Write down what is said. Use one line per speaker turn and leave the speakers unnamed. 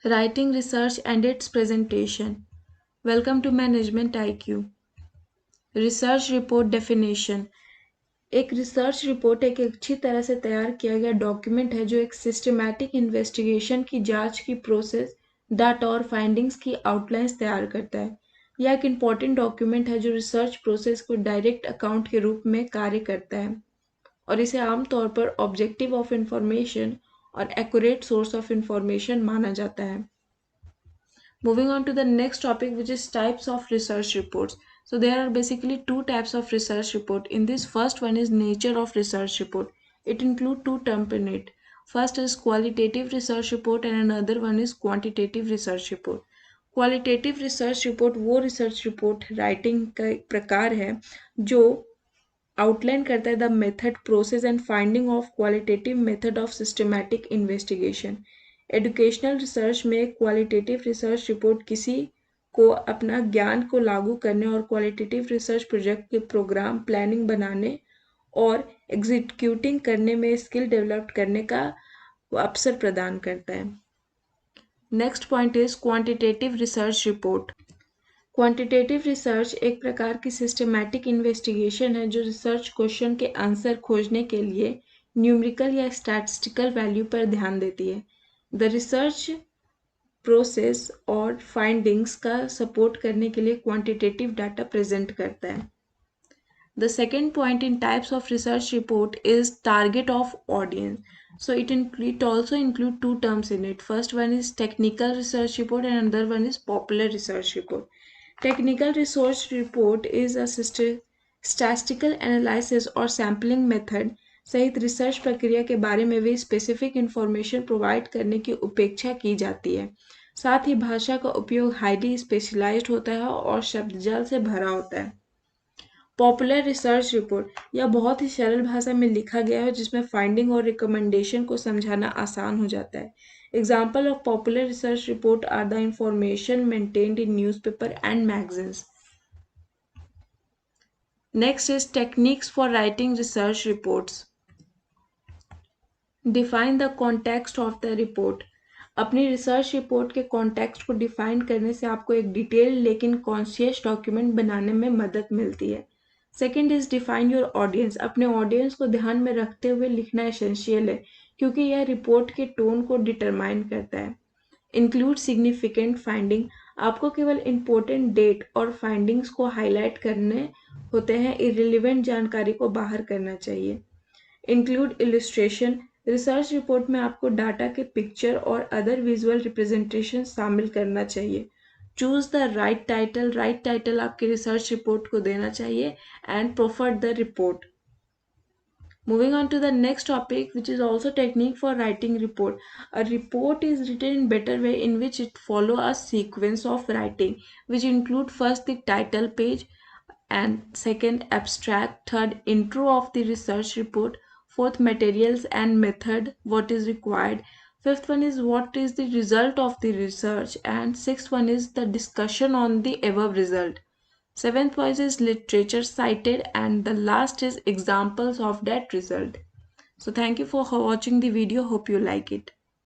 Writing research and its presentation. Welcome to Management IQ. Research report definition. एक research report एक अच्छी तरह से तैयार किया गया डॉक्यूमेंट है जो एक सिस्टमैटिक इन्वेस्टिगेशन की जांच की प्रोसेस, डाटा और फाइंडिंग्स की आउटलाइंस तैयार करता है। यह एक इम्पॉर्टेंट डॉक्यूमेंट है जो रिसर्च प्रोसेस को डायरेक्ट अकाउंट के रूप में कार्य करता है और इसे आमतौर पर ऑब्जेक्टिव ऑफ इंफॉर्मेशन और एक्यूरेट सोर्स ऑफ इंफॉर्मेशन माना जाता है। Moving on to the next topic, which is types of research reports. So there are basically two types of research report. In this first one is nature of research report. It include two terms in it. First is qualitative research report and another one is quantitative research report. Qualitative research report वो research report writing का एक प्रकार है जो outline करता है the method process and finding of qualitative method of systematic investigation. Educational research में qualitative research report किसी को अपना ज्ञान को लागू करने और क्वालिटेटिव रिसर्च प्रोजेक्ट के प्रोग्राम प्लानिंग बनाने और एग्जीक्यूटिंग करने में स्किल डेवलप करने का अवसर प्रदान करता है। Next point is quantitative research report. Quantitative research एक प्रकार की सिस्टमैटिक इन्वेस्टिगेशन है जो रिसर्च क्वेश्चन के आंसर खोजने के लिए न्यूमेरिकल या स्टैटिस्टिकल वैल्यू पर ध्यान देती है। द रिसर्च प्रोसेस और फाइंडिंग्स का सपोर्ट करने के लिए क्वांटिटेटिव डाटा प्रेजेंट करता है। The second point in types of research report is target of audience. So it also include two terms in it. First one is technical research report and another one is popular research report. Technical research report is a statistical analysis or sampling method सहित research प्रक्रिया के बारे में भी specific information provide करने की उपेक्षा की जाती है। साथ ही भाषा का उपयोग हाईली स्पेशलाइज्ड होता है और शब्दजाल से भरा होता है। पॉपुलर रिसर्च रिपोर्ट यह बहुत ही सरल भाषा में लिखा गया है जिसमें फाइंडिंग और रिकमेंडेशन को समझाना आसान हो जाता है। Example of popular research report are the information maintained in newspaper and magazines. Next is techniques for writing research reports. Define the context of the report. अपनी रिसर्च रिपोर्ट के कॉन्टेक्स्ट को डिफाइन करने से आपको एक डिटेल लेकिन conscious document बनाने में मदद मिलती है। Second is define your audience. अपने ऑडियंस को ध्यान में रखते हुए लिखना एसेंशियल है क्योंकि यह रिपोर्ट के टोन को डिटरमाइन करता है। Include significant finding. आपको केवल इम्पोर्टेंट डेट और फाइंडिंग्स को हाईलाइट करने होते हैं, इररिलेवेंट जानकारी को बाहर करना चाहिए। Include illustration. रिसर्च रिपोर्ट में आपको डाटा के पिक्चर और अदर विजुअल रिप्रेजेंटेशन शामिल करना चाहिए। Choose the right title. Right title आपकी रिसर्च रिपोर्ट को देना चाहिए and proffer the report. Moving on to the next topic, which is also technique for writing report. A report is written in better way in which it follow a sequence of writing, which include first the title page and second abstract, third intro of the research report, fourth materials and method, what is required, fifth one is what is the result of the research, and sixth one is the discussion on the above result. Seventh point is literature cited and the last is examples of that result. So thank you for watching the video. Hope you like it.